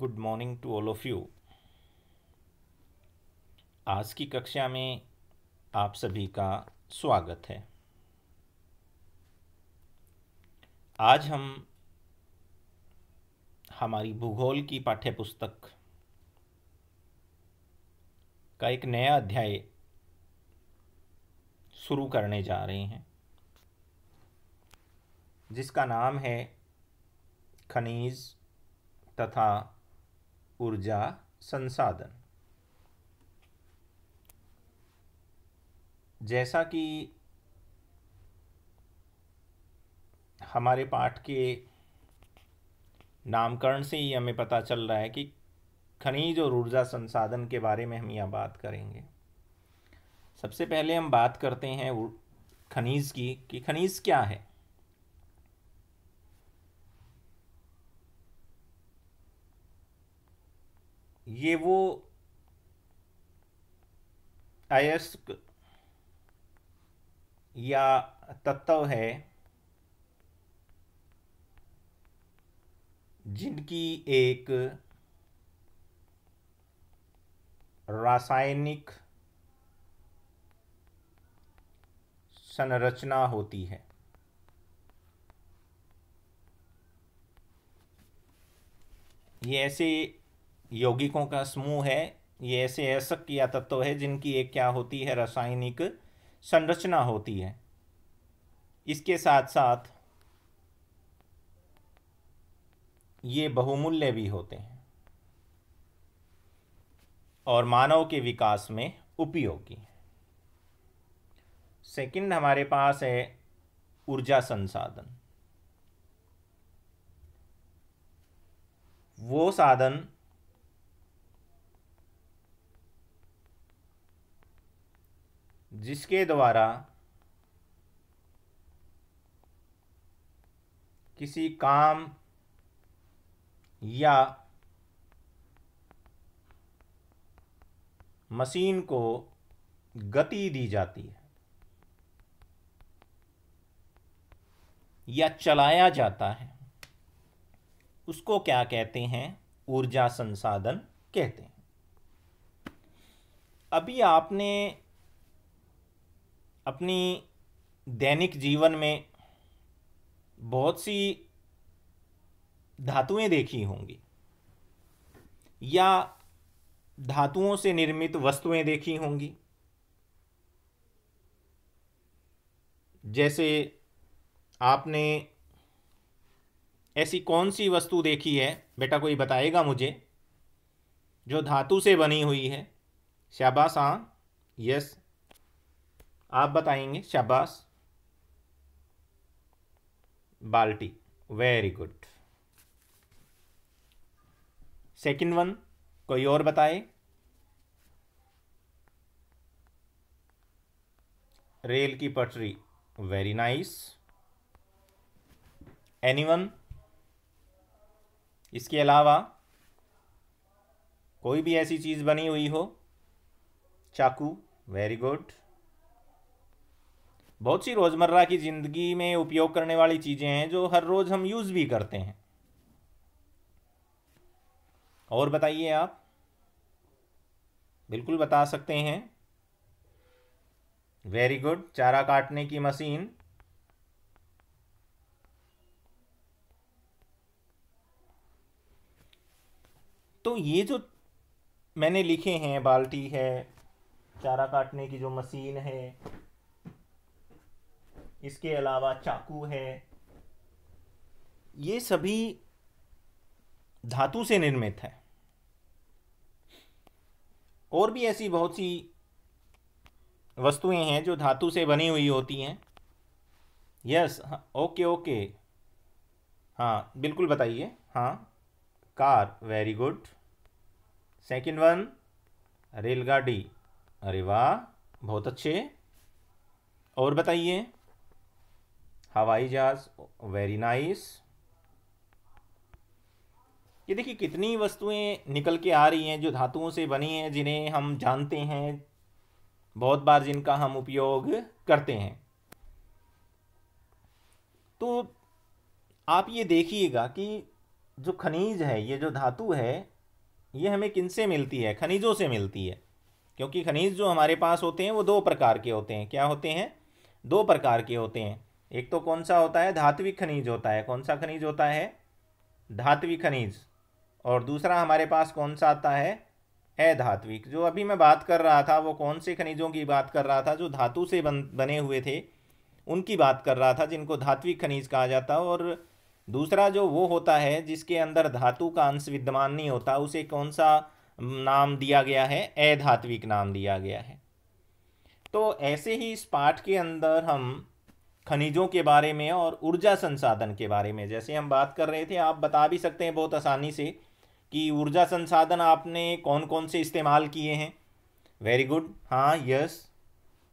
Good morning to all of you. आज की कक्षा में आप सभी का स्वागत है। आज हम हमारी भूगोल की पाठ्यपुस्तक का एक नया अध्याय शुरू करने जा रहे हैं, जिसका नाम है खनिज तथा ऊर्जा संसाधन। जैसा कि हमारे पाठ के नामकरण से ही हमें पता चल रहा है कि खनिज और ऊर्जा संसाधन के बारे में हम यहाँ बात करेंगे। सबसे पहले हम बात करते हैं खनिज की कि खनिज क्या है। ये वो अयस्क या तत्व है जिनकी एक रासायनिक संरचना होती है। ये ऐसे यौगिकों का समूह है, ये ऐसे अयस्क या तत्व है जिनकी एक क्या होती है, रासायनिक संरचना होती है। इसके साथ साथ ये बहुमूल्य भी होते हैं और मानव के विकास में उपयोगी। सेकंड हमारे पास है ऊर्जा संसाधन। वो साधन जिसके द्वारा किसी काम या मशीन को गति दी जाती है या चलाया जाता है, उसको क्या कहते हैं, ऊर्जा संसाधन कहते हैं। अभी आपने अपनी दैनिक जीवन में बहुत सी धातुएं देखी होंगी या धातुओं से निर्मित वस्तुएं देखी होंगी। जैसे आपने ऐसी कौन सी वस्तु देखी है, बेटा कोई बताएगा मुझे, जो धातु से बनी हुई है? शाबाश, हाँ, यस, आप बताएंगे, शाबाश। बाल्टी, वेरी गुड। सेकंड वन, कोई और बताए? रेल की पटरी, वेरी नाइस। एनीवन? इसके अलावा कोई भी ऐसी चीज बनी हुई हो? चाकू, वेरी गुड। बहुत सी रोजमर्रा की जिंदगी में उपयोग करने वाली चीजें हैं जो हर रोज हम यूज भी करते हैं। और बताइए, आप बिल्कुल बता सकते हैं। वेरी गुड, चारा काटने की मशीन। तो ये जो मैंने लिखे हैं, बाल्टी है, चारा काटने की जो मशीन है, इसके अलावा चाकू है, ये सभी धातु से निर्मित है। और भी ऐसी बहुत सी वस्तुएं हैं जो धातु से बनी हुई होती हैं। यस, ओके ओके, हाँ बिल्कुल बताइए। हाँ, car, very good. Second one, रेलगाड़ी, अरे वाह, बहुत अच्छे। और बताइए। हवाई जहाज, वेरी नाइस। ये देखिए कितनी वस्तुएं निकल के आ रही हैं जो धातुओं से बनी हैं, जिन्हें हम जानते हैं, बहुत बार जिनका हम उपयोग करते हैं। तो आप ये देखिएगा कि जो खनिज है, ये जो धातु है, ये हमें किनसे मिलती है? खनिजों से मिलती है, क्योंकि खनिज जो हमारे पास होते हैं वो दो प्रकार के होते हैं। क्या होते हैं? दो प्रकार के होते हैं। एक तो कौन सा होता है? धात्विक खनिज होता है। कौन सा खनिज होता है? धात्विक खनिज। और दूसरा हमारे पास कौन सा आता है? अधात्विक। जो अभी मैं बात कर रहा था वो कौन से खनिजों की बात कर रहा था? जो धातु से बने हुए थे उनकी बात कर रहा था, जिनको धात्विक खनिज कहा जाता है। और दूसरा जो वो होता है जिसके अंदर धातु का अंश विद्यमान नहीं होता, उसे कौन सा नाम दिया गया है? अधात्विक नाम दिया गया है। तो ऐसे ही इस पाठ के अंदर हम खनिजों के बारे में और ऊर्जा संसाधन के बारे में जैसे हम बात कर रहे थे, आप बता भी सकते हैं बहुत आसानी से कि ऊर्जा संसाधन आपने कौन कौन से इस्तेमाल किए हैं। वेरी गुड, हाँ, yes,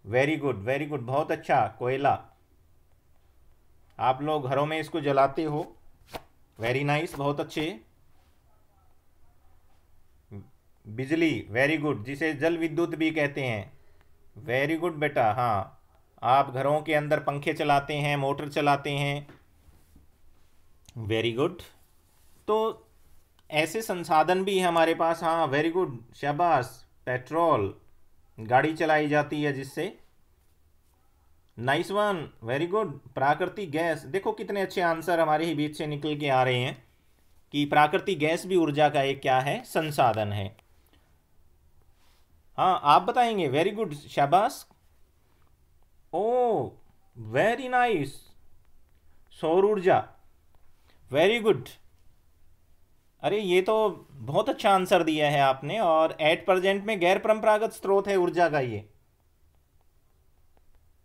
very good, very good, बहुत अच्छा। कोयला, आप लोग घरों में इसको जलाते हो। वेरी नाइस, बहुत अच्छे। बिजली, वेरी गुड, जिसे जल विद्युत भी कहते हैं। वेरी गुड बेटा, हाँ, आप घरों के अंदर पंखे चलाते हैं, मोटर चलाते हैं। Very good. तो ऐसे संसाधन भी हैं हमारे पास। हाँ, वेरी गुड, शाबाश। पेट्रोल, गाड़ी चलाई जाती है जिससे। Nice one, very good. प्राकृतिक गैस, देखो कितने अच्छे आंसर हमारे ही बीच से निकल के आ रहे हैं कि प्राकृतिक गैस भी ऊर्जा का एक क्या है? संसाधन है। हाँ, आप बताएंगे। वेरी गुड, शाबाश। ओ, वेरी नाइस, सौर ऊर्जा, वेरी गुड। अरे ये तो बहुत अच्छा आंसर दिया है आपने। और एट प्रेजेंट में गैर परंपरागत स्रोत है ऊर्जा का। ये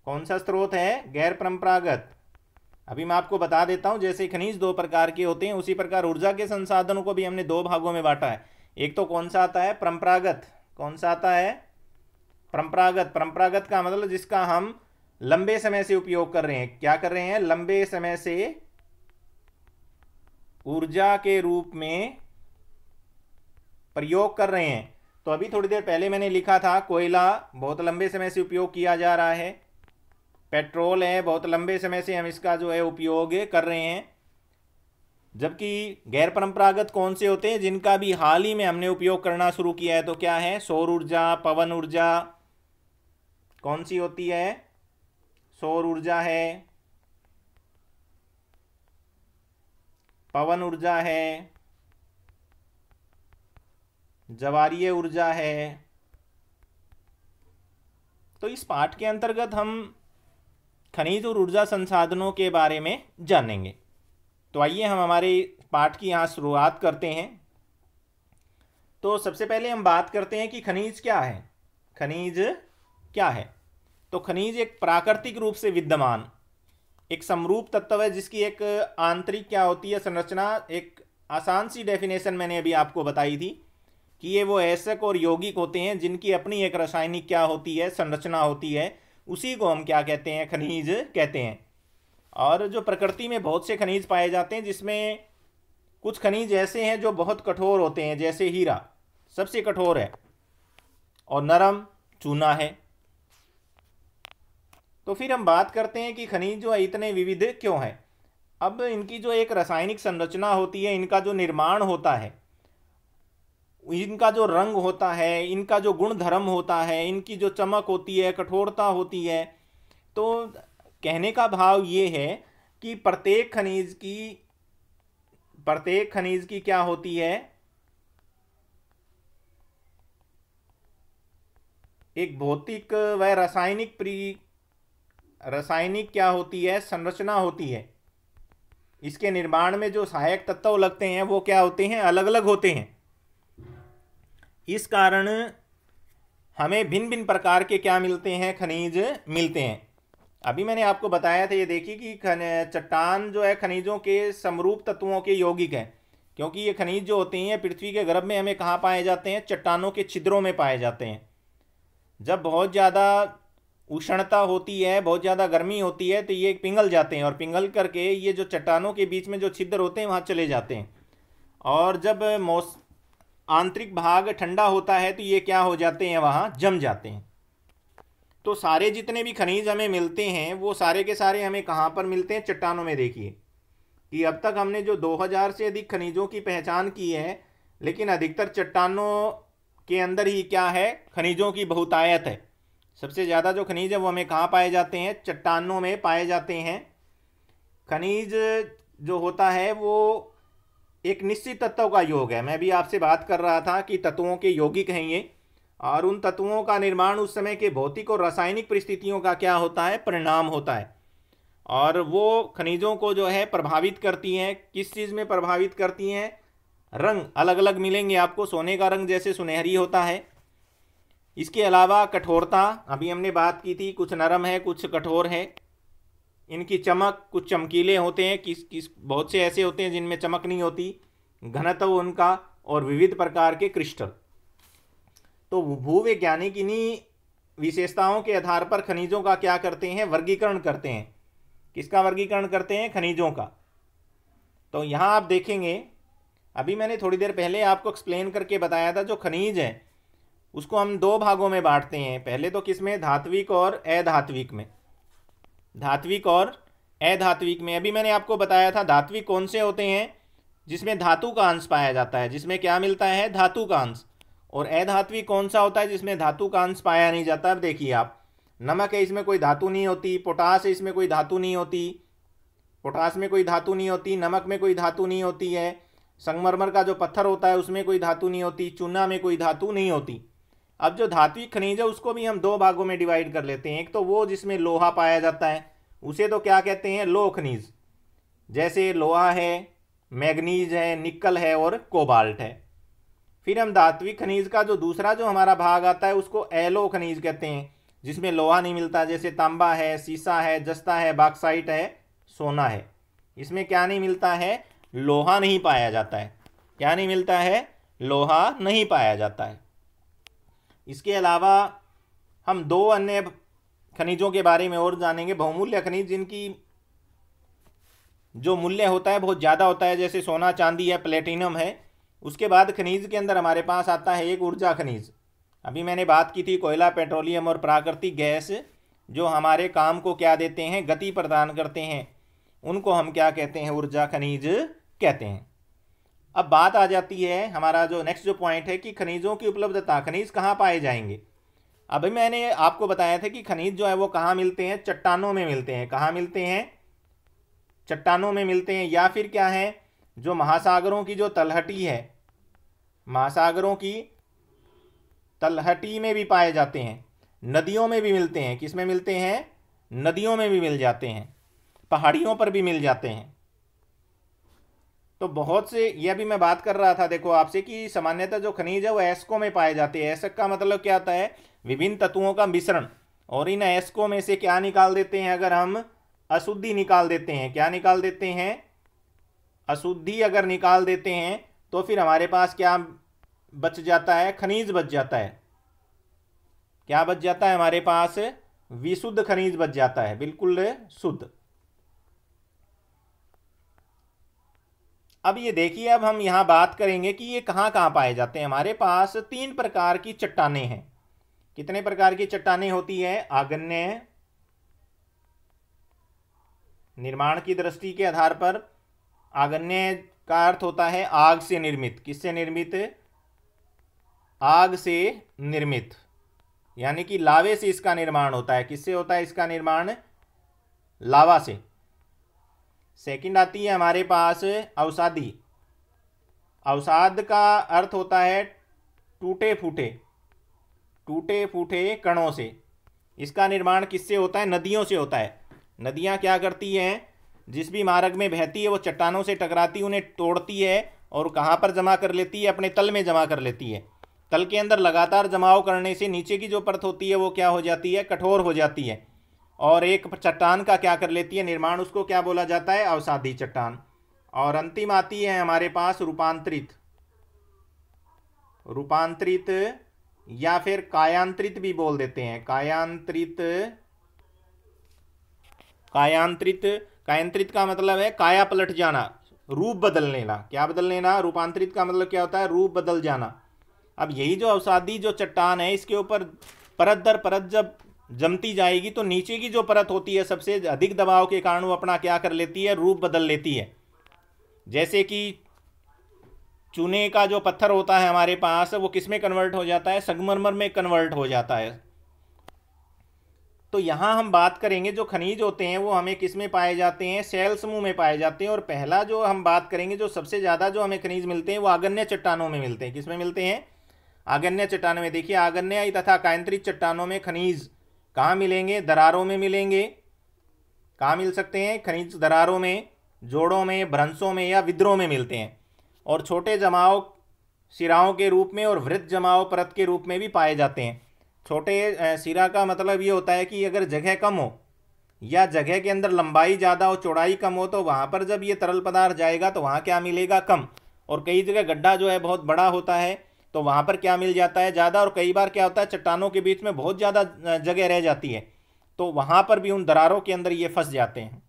कौन सा स्रोत है? गैर परंपरागत। अभी मैं आपको बता देता हूं, जैसे खनिज दो प्रकार के होते हैं उसी प्रकार ऊर्जा के संसाधनों को भी हमने दो भागों में बांटा है। एक तो कौन सा आता है? परंपरागत। कौन सा आता है? परंपरागत। परंपरागत का मतलब जिसका हम लंबे समय से उपयोग कर रहे हैं। क्या कर रहे हैं? लंबे समय से ऊर्जा के रूप में प्रयोग कर रहे हैं। तो अभी थोड़ी देर पहले मैंने लिखा था कोयला बहुत लंबे समय से उपयोग किया जा रहा है। पेट्रोल है, बहुत लंबे समय से हम इसका जो है उपयोग कर रहे हैं। जबकि गैर परंपरागत कौन से होते हैं? जिनका भी हाल ही में हमने उपयोग करना शुरू किया है। तो क्या है? सौर ऊर्जा, पवन ऊर्जा। कौन सी होती है? सौर ऊर्जा है, पवन ऊर्जा है, ज्वारीय ऊर्जा है। तो इस पाठ के अंतर्गत हम खनिज और ऊर्जा संसाधनों के बारे में जानेंगे। तो आइए हम हमारे पाठ की यहाँ शुरुआत करते हैं। तो सबसे पहले हम बात करते हैं कि खनिज क्या है। खनिज क्या है? तो खनिज एक प्राकृतिक रूप से विद्यमान एक समरूप तत्व है, जिसकी एक आंतरिक क्या होती है? संरचना। एक आसान सी डेफिनेशन मैंने अभी आपको बताई थी कि ये वो ऐसक और यौगिक होते हैं जिनकी अपनी एक रासायनिक क्या होती है? संरचना होती है। उसी को हम क्या कहते हैं? खनिज कहते हैं। और जो प्रकृति में बहुत से खनिज पाए जाते हैं, जिसमें कुछ खनिज ऐसे हैं जो बहुत कठोर होते हैं, जैसे हीरा सबसे कठोर है और नरम चूना है। तो फिर हम बात करते हैं कि खनिज जो है इतने विविध क्यों है। अब इनकी जो एक रासायनिक संरचना होती है, इनका जो निर्माण होता है, इनका जो रंग होता है, इनका जो गुण धर्म होता है, इनकी जो चमक होती है, कठोरता होती है, तो कहने का भाव ये है कि प्रत्येक खनिज की क्या होती है? एक भौतिक व रासायनिक क्या होती है? संरचना होती है। इसके निर्माण में जो सहायक तत्व लगते हैं वो क्या होते हैं? अलग अलग होते हैं। इस कारण हमें भिन्न भिन्न प्रकार के क्या मिलते हैं? खनिज मिलते हैं। अभी मैंने आपको बताया था, ये देखिए कि चट्टान जो है खनिजों के समरूप तत्वों के यौगिक है, क्योंकि ये खनिज जो होते हैं पृथ्वी के गर्भ में हमें कहाँ पाए जाते हैं? चट्टानों के छिद्रों में पाए जाते हैं। जब बहुत ज़्यादा उष्णता होती है, बहुत ज़्यादा गर्मी होती है, तो ये पिघल जाते हैं और पिघल करके ये जो चट्टानों के बीच में जो छिद्र होते हैं वहाँ चले जाते हैं। और जब आंतरिक भाग ठंडा होता है तो ये क्या हो जाते हैं? वहाँ जम जाते हैं। तो सारे जितने भी खनिज हमें मिलते हैं वो सारे के सारे हमें कहाँ पर मिलते हैं? चट्टानों में। देखिए कि अब तक हमने जो 2000 से अधिक खनिजों की पहचान की है, लेकिन अधिकतर चट्टानों के अंदर ही क्या है, खनिजों की बहुतायत है। सबसे ज़्यादा जो खनिज है वो हमें कहाँ पाए जाते हैं, चट्टानों में पाए जाते हैं। खनिज जो होता है वो एक निश्चित तत्व का योग है। मैं भी आपसे बात कर रहा था कि तत्वों के यौगिक हैं ये, और उन तत्वों का निर्माण उस समय के भौतिक और रासायनिक परिस्थितियों का क्या होता है, परिणाम होता है। और वो खनिजों को जो है प्रभावित करती हैं। किस चीज़ में प्रभावित करती हैं, रंग अलग अलग मिलेंगे आपको। सोने का रंग जैसे सुनहरी होता है। इसके अलावा कठोरता, अभी हमने बात की थी, कुछ नरम है कुछ कठोर है। इनकी चमक, कुछ चमकीले होते हैं, किस बहुत से ऐसे होते हैं जिनमें चमक नहीं होती। घनत्व उनका, और विविध प्रकार के क्रिस्टल। तो भूवैज्ञानिक इन्हीं विशेषताओं के आधार पर खनिजों का क्या करते हैं, वर्गीकरण करते हैं। किसका वर्गीकरण करते हैं, खनिजों का। तो यहाँ आप देखेंगे, अभी मैंने थोड़ी देर पहले आपको एक्सप्लेन करके बताया था, जो खनिज है उसको हम दो भागों में बांटते हैं। पहले तो किसमें, धात्विक और अधात्विक में। धात्विक और अधात्विक में अभी मैंने आपको बताया था धात्विक कौन से होते हैं, जिसमें धातु का अंश पाया जाता है, जिसमें क्या मिलता है, धातु का अंश। और अधात्विक कौन सा होता है, जिसमें धातु का अंश पाया नहीं जाता। अब देखिए आप, नमक है, इसमें कोई धातु नहीं होती। पोटास है, इसमें कोई धातु नहीं होती। पोटास में कोई धातु नहीं होती, नमक में कोई धातु नहीं होती है। संगमरमर का जो पत्थर होता है उसमें कोई धातु नहीं होती। चूना में कोई धातु नहीं होती। अब जो धात्विक खनिज है उसको भी हम दो भागों में डिवाइड कर लेते हैं। एक तो वो जिसमें लोहा पाया जाता है, उसे तो क्या कहते हैं, लोह खनिज। जैसे लोहा है, मैग्नीज है, निकल है और कोबाल्ट है। फिर हम धात्विक खनिज का जो दूसरा जो हमारा भाग आता है उसको एलो खनिज कहते हैं, जिसमें लोहा नहीं मिलता। जैसे तांबा है, सीसा है, जस्ता है, बॉक्साइट है, सोना है। इसमें क्या नहीं मिलता है, लोहा नहीं पाया जाता है। क्या नहीं मिलता है, लोहा नहीं पाया जाता है। इसके अलावा हम दो अन्य खनिजों के बारे में और जानेंगे। बहुमूल्य खनिज, जिनकी जो मूल्य होता है बहुत ज़्यादा होता है, जैसे सोना, चांदी है, प्लेटिनम है। उसके बाद खनिज के अंदर हमारे पास आता है एक ऊर्जा खनिज। अभी मैंने बात की थी कोयला, पेट्रोलियम और प्राकृतिक गैस, जो हमारे काम को क्या देते हैं, गति प्रदान करते हैं। उनको हम क्या कहते हैं, ऊर्जा खनिज कहते हैं। अब बात आ जाती है, हमारा जो नेक्स्ट जो पॉइंट है कि खनिजों की उपलब्धता, खनिज कहाँ पाए जाएंगे। अभी मैंने आपको बताया था कि खनिज जो है वो कहाँ मिलते हैं, चट्टानों में मिलते हैं। कहाँ मिलते हैं, चट्टानों में मिलते हैं। या फिर क्या है, जो महासागरों की जो तलहटी है, महासागरों की तलहटी में भी पाए जाते हैं। नदियों में भी मिलते हैं। किस में मिलते हैं, नदियों में भी मिल जाते हैं, पहाड़ियों पर भी मिल जाते हैं। तो बहुत से, यह भी मैं बात कर रहा था देखो आपसे कि सामान्यतः जो खनिज है वो एस्को में पाए जाते हैं। एस्क का मतलब क्या होता है, विभिन्न तत्वों का मिश्रण। और इन एस्को में से क्या निकाल देते हैं, अगर हम अशुद्धि निकाल देते हैं, क्या निकाल देते हैं, अशुद्धि अगर निकाल देते हैं तो फिर हमारे पास क्या बच जाता है, खनिज बच जाता है। क्या बच जाता है हमारे पास, विशुद्ध खनिज बच जाता है, बिल्कुल शुद्ध। अब ये देखिए, अब हम यहां बात करेंगे कि ये कहां कहां पाए जाते हैं। हमारे पास 3 प्रकार की चट्टानें हैं। कितने प्रकार की चट्टानें होती है, आग्नेय, निर्माण की दृष्टि के आधार पर आग्नेय का अर्थ होता है आग से निर्मित। किससे निर्मित, आग से निर्मित, यानी कि लावे से इसका निर्माण होता है। किससे होता है इसका निर्माण, लावा से। सेकंड आती है हमारे पास अवसादी। अवसाद का अर्थ होता है टूटे फूटे, टूटे फूटे कणों से। इसका निर्माण किससे होता है, नदियों से होता है। नदियां क्या करती हैं, जिस भी मार्ग में बहती है वो चट्टानों से टकराती, उन्हें तोड़ती है और कहाँ पर जमा कर लेती है, अपने तल में जमा कर लेती है। तल के अंदर लगातार जमाव करने से नीचे की जो परत होती है वो क्या हो जाती है, कठोर हो जाती है, और एक चट्टान का क्या कर लेती है, निर्माण। उसको क्या बोला जाता है, अवसादी चट्टान। और अंतिम आती है हमारे पास रूपांतरित। रूपांतरित या फिर कायांतरित भी बोल देते हैं, कायांतरित। कायांतरित, कायांतरित का मतलब है काया पलट जाना, रूप बदल लेना। क्या बदल लेना, रूपांतरित का मतलब क्या होता है, रूप बदल जाना। अब यही जो अवसादी जो चट्टान है, इसके ऊपर परत दर परत जब जमती जाएगी तो नीचे की जो परत होती है सबसे अधिक दबाव के कारण वो अपना क्या कर लेती है, रूप बदल लेती है। जैसे कि चूने का जो पत्थर होता है हमारे पास वो किस में कन्वर्ट हो जाता है, संगमरमर में कन्वर्ट हो जाता है। तो यहाँ हम बात करेंगे जो खनिज होते हैं वो हमें किस में पाए जाते हैं, शैल समूह में पाए जाते हैं। और पहला जो हम बात करेंगे जो सबसे ज़्यादा जो हमें खनिज मिलते हैं वो आग्नेय चट्टानों में मिलते हैं। किस में मिलते हैं, आग्नेय चट्टानों में। देखिए आग्नेय तथा कायंत्रित चट्टानों में खनिज कहाँ मिलेंगे, दरारों में मिलेंगे। कहाँ मिल सकते हैं खनिज, दरारों में, जोड़ों में, भ्रंशों में या विद्रोह में मिलते हैं। और छोटे जमाव सिराओं के रूप में और वृत्त जमाव परत के रूप में भी पाए जाते हैं। छोटे सिरा का मतलब ये होता है कि अगर जगह कम हो या जगह के अंदर लंबाई ज़्यादा हो, चौड़ाई कम हो, तो वहाँ पर जब ये तरल पदार्थ जाएगा तो वहाँ क्या मिलेगा, कम। और कई जगह गड्ढा जो है बहुत बड़ा होता है तो वहाँ पर क्या मिल जाता है, ज़्यादा। और कई बार क्या होता है चट्टानों के बीच में बहुत ज़्यादा जगह रह जाती है तो वहाँ पर भी उन दरारों के अंदर ये फंस जाते हैं।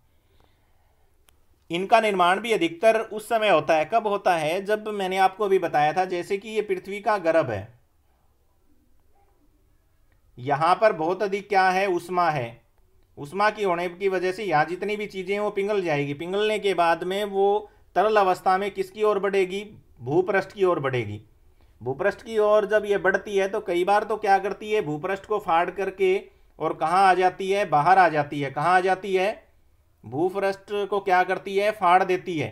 इनका निर्माण भी अधिकतर उस समय होता है, कब होता है, जब मैंने आपको अभी बताया था जैसे कि ये पृथ्वी का गर्भ है, यहाँ पर बहुत अधिक क्या है, उष्मा है। उष्मा की होने की वजह से यहाँ जितनी भी चीज़ें वो पिघल जाएगी। पिघलने के बाद में वो तरल अवस्था में किसकी ओर बढ़ेगी, भूपृष्ठ की ओर बढ़ेगी। भूपृष्ठ की ओर जब ये बढ़ती है तो कई बार तो क्या करती है, भूपृष्ठ को फाड़ करके और कहाँ आ जाती है, बाहर आ जाती है। कहाँ आ जाती है, भूपृष्ठ को क्या करती है, फाड़ देती है।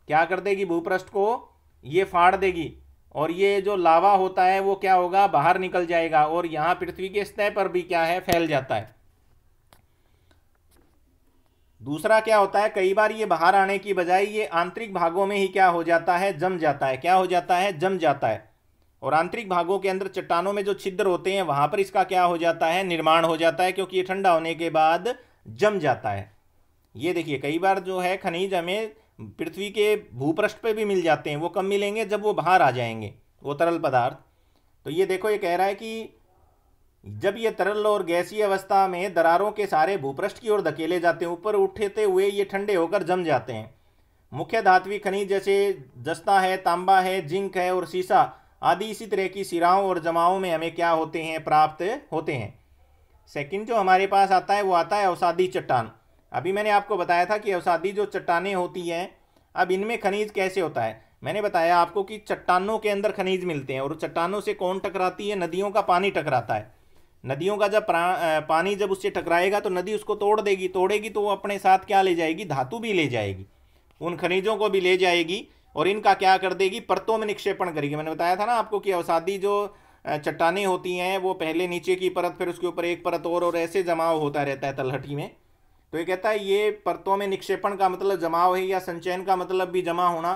क्या कर देगी, भूपृष्ठ को ये फाड़ देगी और ये जो लावा होता है वो क्या होगा, बाहर निकल जाएगा और यहाँ पृथ्वी के सतह पर भी क्या है, फैल जाता है। दूसरा क्या होता है, कई बार ये बाहर आने की बजाय ये आंतरिक भागों में ही क्या हो जाता है, जम जाता है। क्या हो जाता है, जम जाता है। और आंतरिक भागों के अंदर चट्टानों में जो छिद्र होते हैं वहां पर इसका क्या हो जाता है, निर्माण हो जाता है, क्योंकि ये ठंडा होने के बाद जम जाता है। ये देखिए कई बार जो है खनिज हमें पृथ्वी के भूपृष्ठ पे भी मिल जाते हैं, वो कब मिलेंगे, जब वो बाहर आ जाएंगे वो तरल पदार्थ। तो ये देखो ये कह रहा है कि जब ये तरल और गैसीय अवस्था में दरारों के सारे भूपृष्ठ की ओर धकेले जाते हैं, ऊपर उठते हुए ये ठंडे होकर जम जाते हैं। मुख्य धात्विक खनिज जैसे जस्ता है, तांबा है, जिंक है और सीसा आदि इसी तरह की सिराओं और जमाओं में हमें क्या होते हैं, प्राप्त होते हैं। सेकंड जो हमारे पास आता है वो आता है अवसादी चट्टान। अभी मैंने आपको बताया था कि अवसादी जो चट्टानें होती हैं, अब इनमें खनिज कैसे होता है। मैंने बताया आपको कि चट्टानों के अंदर खनिज मिलते हैं और चट्टानों से कौन टकराती है, नदियों का पानी टकराता है। नदियों का जब पानी जब उससे टकराएगा तो नदी उसको तोड़ेगी तो वो अपने साथ क्या ले जाएगी, धातु भी ले जाएगी, उन खनिजों को भी ले जाएगी और इनका क्या कर देगी, परतों में निक्षेपण करेगी। मैंने बताया था ना आपको कि अवसादी जो चट्टानें होती हैं वो पहले नीचे की परत, फिर उसके ऊपर एक परत और ऐसे जमाव होता रहता है तलहटी में। तो ये कहता है ये परतों में निक्षेपण का मतलब जमाव है, या संचयन का मतलब भी जमा होना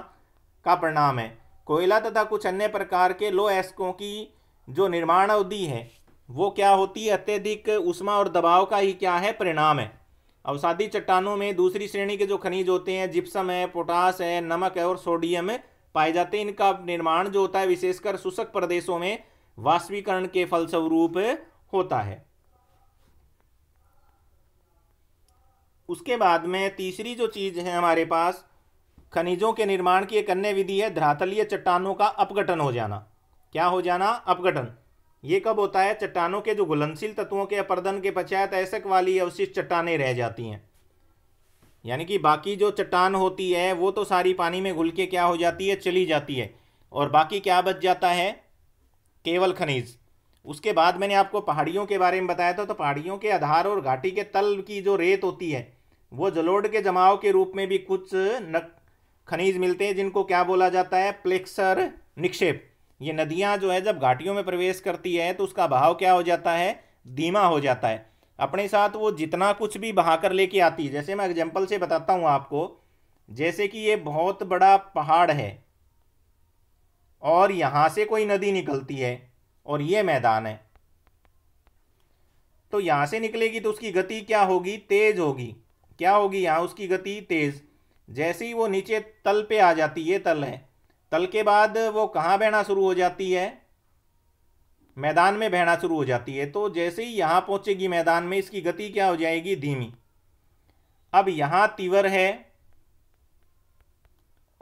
का परिणाम है। कोयला तथा कुछ अन्य प्रकार के लो एस्कों की जो निर्माण अवधि है वो क्या होती है, अत्यधिक उष्मा और दबाव का ही क्या है, परिणाम है। अवसादी चट्टानों में दूसरी श्रेणी के जो खनिज होते हैं, जिप्सम है, पोटास है, नमक है और सोडियम पाए जाते हैं। इनका निर्माण जो होता है विशेषकर शुष्क प्रदेशों में वाष्पीकरण के फलस्वरूप होता है। उसके बाद में तीसरी जो चीज है हमारे पास खनिजों के निर्माण की एक अन्य विधि है धरातलीय चट्टानों का अपघटन हो जाना। क्या हो जाना, अपघटन। ये कब होता है, चट्टानों के जो घुलनशील तत्वों के अपर्दन के पश्चात ऐसक वाली अवशिष्ट चट्टानें रह जाती हैं। यानी कि बाकी जो चट्टान होती है वो तो सारी पानी में घुल के क्या हो जाती है, चली जाती है, और बाकी क्या बच जाता है, केवल खनिज। उसके बाद मैंने आपको पहाड़ियों के बारे में बताया था, तो पहाड़ियों के आधार और घाटी के तल की जो रेत होती है वो जलोढ़ के जमाव के रूप में भी कुछ खनिज मिलते हैं, जिनको क्या बोला जाता है, प्लेक्सर निक्षेप। ये नदियां जो है जब घाटियों में प्रवेश करती है तो उसका बहाव क्या हो जाता है, धीमा हो जाता है। अपने साथ वो जितना कुछ भी बहाकर लेके आती है, जैसे मैं एग्जांपल से बताता हूं आपको, जैसे कि ये बहुत बड़ा पहाड़ है और यहां से कोई नदी निकलती है और ये मैदान है, तो यहां से निकलेगी तो उसकी गति क्या होगी, तेज होगी। क्या होगी, यहां उसकी गति तेज। जैसे ही वो नीचे तल पे आ जाती, ये तल है, तल के बाद वो कहाँ बहना शुरू हो जाती है, मैदान में बहना शुरू हो जाती है। तो जैसे ही यहां पहुंचेगी मैदान में, इसकी गति क्या हो जाएगी, धीमी। अब यहां तीव्र है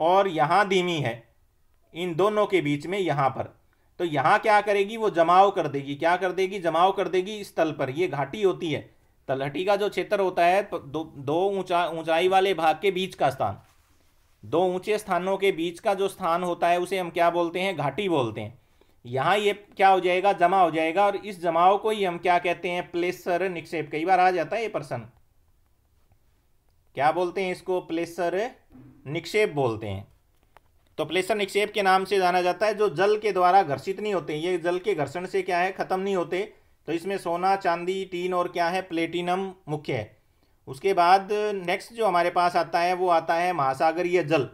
और यहां धीमी है, इन दोनों के बीच में यहां पर, तो यहां क्या करेगी, वो जमाव कर देगी। क्या कर देगी, जमाव कर देगी इस तल पर। ये घाटी होती है, तलहटी का जो क्षेत्र होता है दो ऊंचाई वाले भाग के बीच का स्थान, दो ऊंचे स्थानों के बीच का जो स्थान होता है उसे हम क्या बोलते हैं, घाटी बोलते हैं। यहाँ ये क्या हो जाएगा, जमा हो जाएगा, और इस जमाव को ही हम क्या कहते हैं, प्लेसर निक्षेप। कई बार आ जाता है ये प्रश्न, क्या बोलते हैं इसको, प्लेसर निक्षेप बोलते हैं। तो प्लेसर निक्षेप के नाम से जाना जाता है, जो जल के द्वारा घर्षित नहीं होते, ये जल के घर्षण से क्या है, खत्म नहीं होते। तो इसमें सोना, चांदी, टीन और क्या है, प्लेटिनम मुख्य है। उसके बाद नेक्स्ट जो हमारे पास आता है वो आता है महासागरीय जल।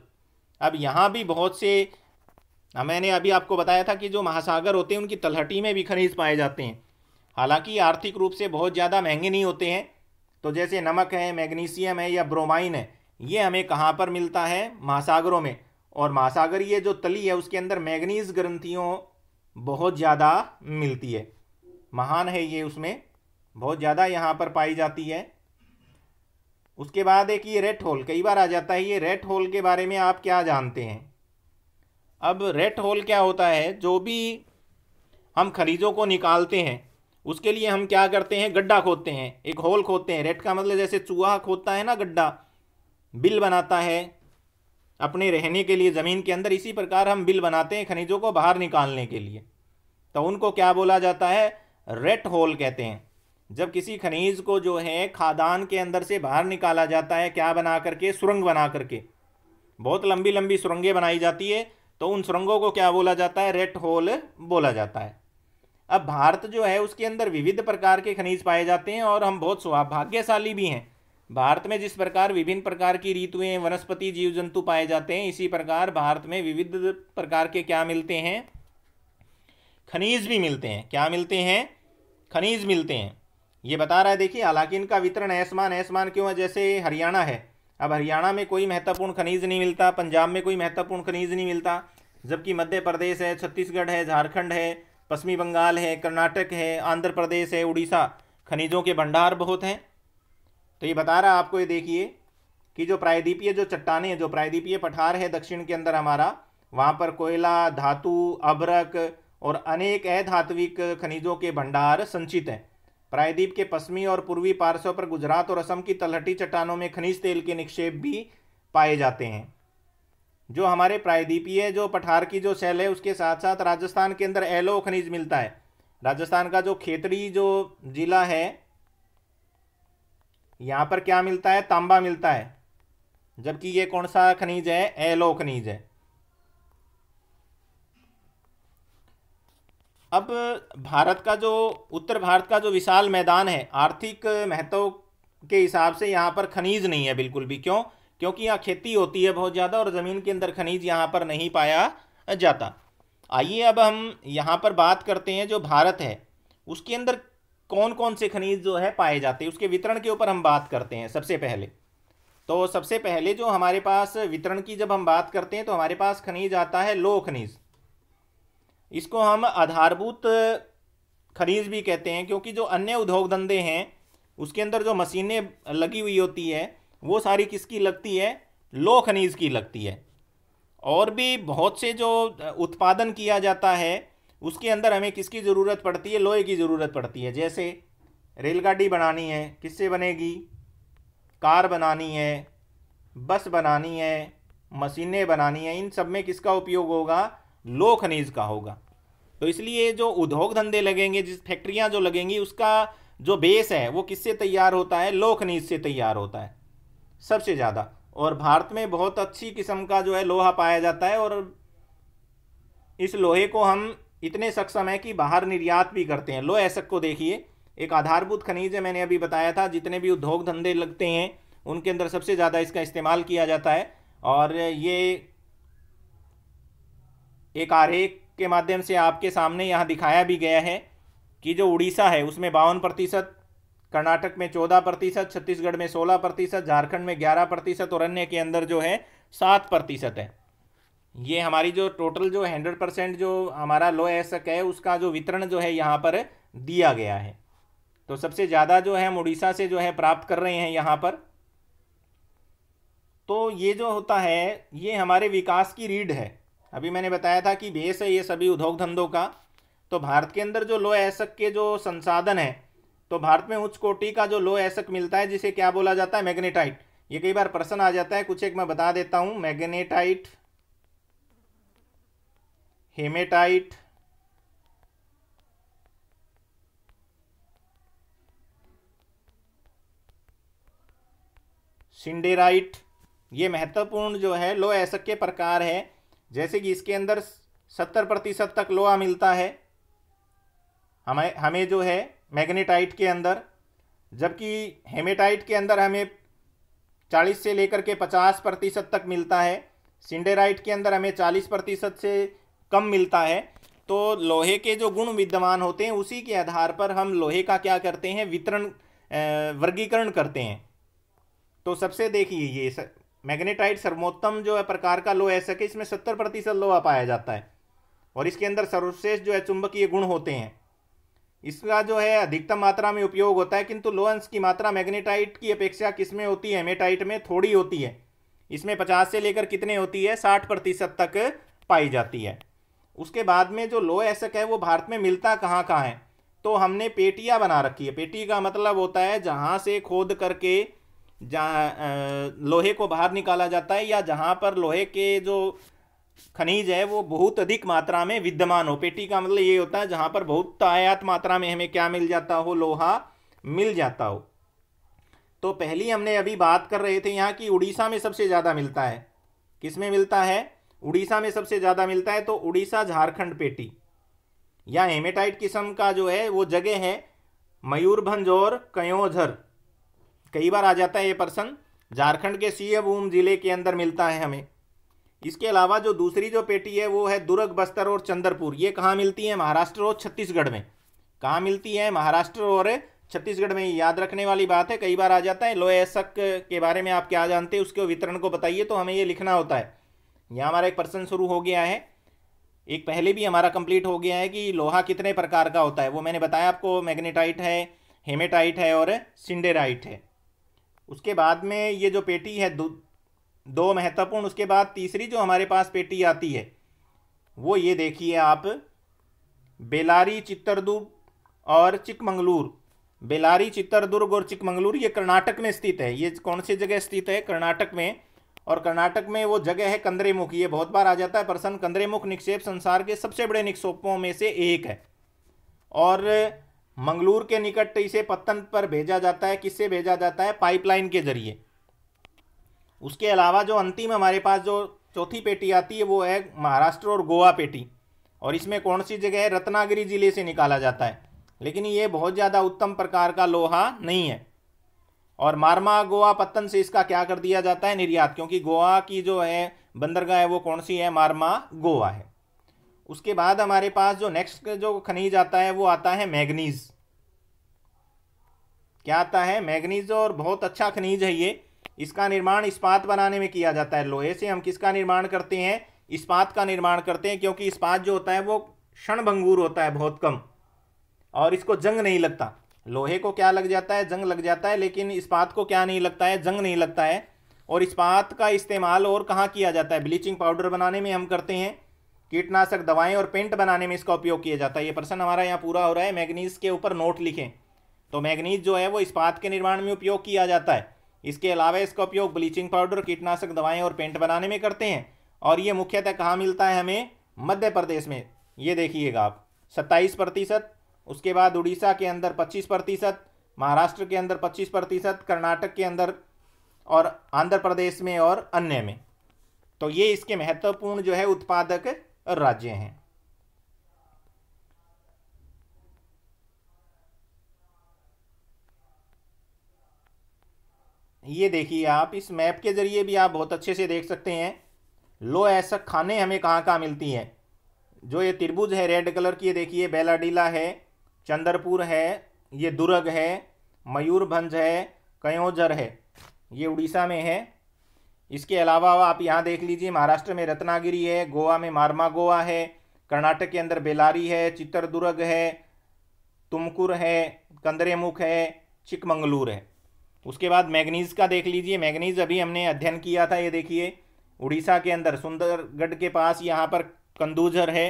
अब यहाँ भी बहुत से, मैंने अभी आपको बताया था कि जो महासागर होते हैं उनकी तलहटी में भी खनिज पाए जाते हैं। हालांकि आर्थिक रूप से बहुत ज़्यादा महंगे नहीं होते हैं। तो जैसे नमक है, मैग्नीशियम है या ब्रोमाइन है, ये हमें कहाँ पर मिलता है, महासागरों में। और महासागरीय जो तली है उसके अंदर मैग्नीज ग्रंथियों बहुत ज़्यादा मिलती है, महान है ये, उसमें बहुत ज़्यादा यहाँ पर पाई जाती है। उसके बाद एक ये रेड होल कई बार आ जाता है। ये रेड होल के बारे में आप क्या जानते हैं? अब रेड होल क्या होता है, जो भी हम खनिजों को निकालते हैं उसके लिए हम क्या करते हैं, गड्ढा खोदते हैं, एक होल खोदते हैं। रेड का मतलब जैसे चूहा खोदता है ना गड्ढा, बिल बनाता है अपने रहने के लिए ज़मीन के अंदर, इसी प्रकार हम बिल बनाते हैं खनिजों को बाहर निकालने के लिए। तो उनको क्या बोला जाता है, रेड होल कहते हैं। जब किसी खनिज को जो है खादान के अंदर से बाहर निकाला जाता है, क्या बना करके, सुरंग बना करके, बहुत लंबी लंबी सुरंगें बनाई जाती है, तो उन सुरंगों को क्या बोला जाता है, रेड होल बोला जाता है। अब भारत जो है उसके अंदर विविध प्रकार के खनिज पाए जाते हैं और हम बहुत सौभाग्यशाली भी हैं। भारत में जिस प्रकार विभिन्न प्रकार की ऋतुएं, वनस्पति, जीव जंतु पाए जाते हैं, इसी प्रकार भारत में विविध प्रकार के क्या मिलते हैं, खनिज भी मिलते हैं। क्या मिलते हैं, खनिज मिलते हैं। ये बता रहा है, देखिए, हालांकि इनका वितरण असमान, असमान क्यों है, जैसे हरियाणा है, अब हरियाणा में कोई महत्वपूर्ण खनिज नहीं मिलता, पंजाब में कोई महत्वपूर्ण खनिज नहीं मिलता, जबकि मध्य प्रदेश है, छत्तीसगढ़ है, झारखंड है, पश्चिमी बंगाल है, कर्नाटक है, आंध्र प्रदेश है, उड़ीसा, खनिजों के भंडार बहुत हैं। तो ये बता रहा है आपको, ये देखिए कि जो प्रायद्वीपीय जो चट्टानें हैं, जो प्रायद्वीपीय पठार है दक्षिण के अंदर हमारा, वहाँ पर कोयला, धातु, अभ्रक और अनेक अधात्विक खनिजों के भंडार संचित हैं। प्रायद्वीप के पश्चिमी और पूर्वी पार्श्व पर गुजरात और असम की तलहटी चट्टानों में खनिज तेल के निक्षेप भी पाए जाते हैं। जो हमारे प्रायद्वीपीय जो पठार की जो शैल है उसके साथ साथ राजस्थान के अंदर एलो खनिज मिलता है। राजस्थान का जो खेतड़ी जो जिला है, यहाँ पर क्या मिलता है, तांबा मिलता है, जबकि ये कौन सा खनिज है, एलो खनिज है। अब भारत का जो उत्तर भारत का जो विशाल मैदान है, आर्थिक महत्व के हिसाब से यहाँ पर खनिज नहीं है बिल्कुल भी। क्यों? क्योंकि यहाँ खेती होती है बहुत ज़्यादा और ज़मीन के अंदर खनिज यहाँ पर नहीं पाया जाता। आइए अब हम यहाँ पर बात करते हैं, जो भारत है उसके अंदर कौन कौन से खनिज जो है पाए जाते हैं, उसके वितरण के ऊपर हम बात करते हैं। सबसे पहले तो सबसे पहले जो हमारे पास वितरण की जब हम बात करते हैं तो हमारे पास खनिज आता है लौह खनिज। इसको हम आधारभूत खनिज भी कहते हैं, क्योंकि जो अन्य उद्योग धंधे हैं उसके अंदर जो मशीनें लगी हुई होती है वो सारी किसकी लगती है, लौह खनिज की लगती है। और भी बहुत से जो उत्पादन किया जाता है उसके अंदर हमें किसकी ज़रूरत पड़ती है, लोहे की ज़रूरत पड़ती है। जैसे रेलगाड़ी बनानी है, किससे बनेगी, कार बनानी है, बस बनानी है, मशीनें बनानी है, इन सब में किसका उपयोग होगा, लौह खनिज का होगा। तो इसलिए जो उद्योग धंधे लगेंगे, जिस फैक्ट्रियां जो लगेंगी, उसका जो बेस है वो किससे तैयार होता है, लौह खनिज से तैयार होता है सबसे ज़्यादा। और भारत में बहुत अच्छी किस्म का जो है लोहा पाया जाता है, और इस लोहे को हम इतने सक्षम है कि बाहर निर्यात भी करते हैं। लोह ऐसक को देखिए, एक आधारभूत खनिज है, मैंने अभी बताया था, जितने भी उद्योग धंधे लगते हैं उनके अंदर सबसे ज़्यादा इसका इस्तेमाल किया जाता है। और ये एक आरेख के माध्यम से आपके सामने यहाँ दिखाया भी गया है कि जो उड़ीसा है उसमें 52%, कर्नाटक में 14%, छत्तीसगढ़ में 16%, झारखंड में 11% और अन्य के अंदर जो है 7% है। ये हमारी जो टोटल जो 100% जो हमारा लौह अयस्क है उसका जो वितरण जो है यहाँ पर दिया गया है। तो सबसे ज़्यादा जो है हम उड़ीसा से जो है प्राप्त कर रहे हैं यहाँ पर। तो ये जो होता है ये हमारे विकास की रीढ़ है। अभी मैंने बताया था कि बेस है ये सभी उद्योग धंधों का। तो भारत के अंदर जो लौह अयस्क के जो संसाधन है, तो भारत में उच्च कोटि का जो लौह अयस्क मिलता है जिसे क्या बोला जाता है, मैग्नेटाइट। ये कई बार प्रश्न आ जाता है, कुछ एक मैं बता देता हूं। मैग्नेटाइट, हेमेटाइट, सिंडेराइट, ये महत्वपूर्ण जो है लोह अयस्क के प्रकार है। जैसे कि इसके अंदर 70% तक लोहा मिलता है हमें जो है मैग्नेटाइट के अंदर, जबकि हेमेटाइट के अंदर हमें 40 से लेकर के 50% तक मिलता है। सिंडेराइट के अंदर हमें 40% से कम मिलता है। तो लोहे के जो गुण विद्यमान होते हैं उसी के आधार पर हम लोहे का क्या करते हैं, वर्गीकरण करते हैं। तो सबसे देखिए, ये मैग्नेटाइट सर्वोत्तम जो है प्रकार का लोह अयस्क है, इसमें 70% लोहा पाया जाता है और इसके अंदर सर्वश्रेष्ठ जो है चुंबकीय गुण होते हैं। इसका जो है अधिकतम मात्रा में उपयोग होता है, किंतु लोह अंश की मात्रा मैग्नेटाइट की अपेक्षा किसमें होती है, हेमेटाइट में थोड़ी होती है। इसमें 50 से लेकर कितने होती है, 60% तक पाई जाती है। उसके बाद में जो लोह अयस्क है वो भारत में मिलता कहाँ कहाँ है, तो हमने पेटियाँ बना रखी है। पेटी का मतलब होता है जहाँ से खोद करके जहाँ लोहे को बाहर निकाला जाता है, या जहाँ पर लोहे के जो खनिज है वो बहुत अधिक मात्रा में विद्यमान हो। पेटी का मतलब ये होता है जहाँ पर बहुत आयात मात्रा में हमें क्या मिल जाता हो, लोहा मिल जाता हो। तो पहली हमने अभी बात कर रहे थे यहाँ की उड़ीसा में सबसे ज़्यादा मिलता है। किस में मिलता है, उड़ीसा में सबसे ज़्यादा मिलता है। तो उड़ीसा झारखंड पेटी या हेमेटाइट किस्म का जो है वो जगह है मयूरभंज और कयोंझर। कई बार आ जाता है ये प्रश्न, झारखंड के सिंहभूम जिले के अंदर मिलता है हमें। इसके अलावा जो दूसरी जो पेटी है वो है दुर्ग, बस्तर और चंद्रपुर। ये कहाँ मिलती है, महाराष्ट्र और छत्तीसगढ़ में। कहाँ मिलती है, महाराष्ट्र और छत्तीसगढ़ में। याद रखने वाली बात है, कई बार आ जाता है लोह अयस्क के बारे में आप क्या जानते हैं, उसके वितरण को बताइए, तो हमें ये लिखना होता है। यहाँ हमारा एक प्रश्न शुरू हो गया है, एक पहले भी हमारा कंप्लीट हो गया है कि लोहा कितने प्रकार का होता है। वो मैंने बताया आपको, मैग्नेटाइट है, हेमेटाइट है और सिंडेराइट है। उसके बाद में ये जो पेटी है दो महत्वपूर्ण। उसके बाद तीसरी जो हमारे पास पेटी आती है वो ये देखिए आप, बेलारी, चित्रदुर्ग और चिकमंगलूर। बेलारी, चित्रदुर्ग और चिकमंगलूर ये कर्नाटक में स्थित है। ये कौन सी जगह स्थित है, कर्नाटक में। और कर्नाटक में वो जगह है कंद्रेमुख। ये बहुत बार आ जाता है प्रश्न। कंद्रेमुख निक्षेप संसार के सबसे बड़े निक्षेपों में से एक है और मंगलूर के निकट इसे पत्तन पर भेजा जाता है। किससे भेजा जाता है, पाइपलाइन के जरिए। उसके अलावा जो अंतिम हमारे पास जो चौथी पेटी आती है वो है महाराष्ट्र और गोवा पेटी। और इसमें कौन सी जगह है, रत्नागिरी जिले से निकाला जाता है। लेकिन ये बहुत ज़्यादा उत्तम प्रकार का लोहा नहीं है। और मारमा, गोवा, पत्तन से इसका क्या कर दिया जाता है, निर्यात। क्योंकि गोवा की जो है बंदरगाह है वो कौन सी है, मारमा, गोवा है। उसके बाद हमारे पास जो नेक्स्ट जो खनिज आता है वो आता है मैग्नीज। क्या आता है, मैग्नीज। और बहुत अच्छा खनिज है ये। इसका निर्माण इस्पात बनाने में किया जाता है। लोहे से हम किसका निर्माण करते हैं, इस्पात का निर्माण करते हैं। क्योंकि इस्पात जो होता है वो क्षणभंगुर होता है, बहुत कम, और इसको जंग नहीं लगता। लोहे को क्या लग जाता है, जंग लग जाता है, लेकिन इस्पात को क्या नहीं लगता है, जंग नहीं लगता है। और इस्पात का इस्तेमाल और कहाँ किया जाता है, ब्लीचिंग पाउडर बनाने में हम करते हैं, कीटनाशक दवाएं और पेंट बनाने में इसका उपयोग किया जाता है। ये प्रश्न हमारा यहाँ पूरा हो रहा है। मैग्नीज के ऊपर नोट लिखें। तो मैग्नीज जो है वो इस्पात के निर्माण में उपयोग किया जाता है। इसके अलावा इसका उपयोग ब्लीचिंग पाउडर, कीटनाशक दवाएं और पेंट बनाने में करते हैं। और ये मुख्यतः कहाँ मिलता है हमें, मध्य प्रदेश में। ये देखिएगा आप, 27%। उसके बाद उड़ीसा के अंदर 25%, महाराष्ट्र के अंदर 25%, कर्नाटक के अंदर और आंध्र प्रदेश में और अन्य में। तो ये इसके महत्वपूर्ण जो है उत्पादक राज्य हैं। ये देखिए आप, इस मैप के जरिए भी आप बहुत अच्छे से देख सकते हैं लोह अयस्क खाने हमें कहाँ कहाँ मिलती हैं। जो ये त्रिभुज है रेड कलर की, ये देखिए बेलाडीला है, चंद्रपुर है, ये दुर्ग है, मयूरभंज है, कयोंझर है, ये उड़ीसा में है। इसके अलावा आप यहाँ देख लीजिए, महाराष्ट्र में रत्नागिरी है, गोवा में मार्मा गोवा है, कर्नाटक के अंदर बेलारी है, चित्रदुर्ग है, तुमकुर है, कंद्रेमुख है, चिकमंगलूर है। उसके बाद मैग्नीज का देख लीजिए। मैग्नीज अभी हमने अध्ययन किया था। ये देखिए उड़ीसा के अंदर सुंदरगढ़ के पास यहाँ पर कंदूझर है,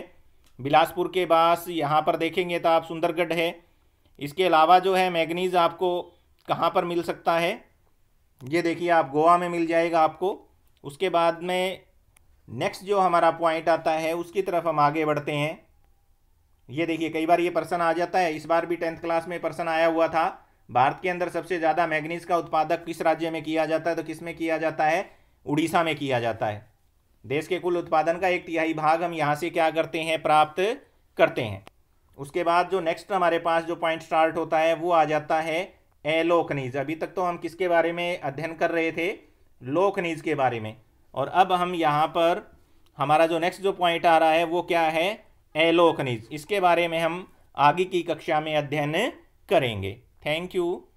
बिलासपुर के पास यहाँ पर देखेंगे तो आप सुंदरगढ़ है। इसके अलावा जो है मैग्नीज आपको कहाँ पर मिल सकता है, ये देखिए आप गोवा में मिल जाएगा आपको। उसके बाद में नेक्स्ट जो हमारा पॉइंट आता है उसकी तरफ हम आगे बढ़ते हैं। ये देखिए कई बार ये पर्सन आ जाता है, इस बार भी 10th क्लास में पर्सन आया हुआ था। भारत के अंदर सबसे ज़्यादा मैग्नीज का उत्पादक किस राज्य में किया जाता है, तो किस में किया जाता है, उड़ीसा में किया जाता है। देश के कुल उत्पादन का 1/3 भाग हम यहाँ से क्या करते हैं, प्राप्त करते हैं। उसके बाद जो नेक्स्ट हमारे पास जो पॉइंट स्टार्ट होता है वो आ जाता है एलो खनिज। अभी तक तो हम किसके बारे में अध्ययन कर रहे थे, लो खनिज के बारे में। और अब हम यहाँ पर हमारा जो नेक्स्ट जो पॉइंट आ रहा है वो क्या है, एलो खनिज। इसके बारे में हम आगे की कक्षा में अध्ययन करेंगे। Thank you.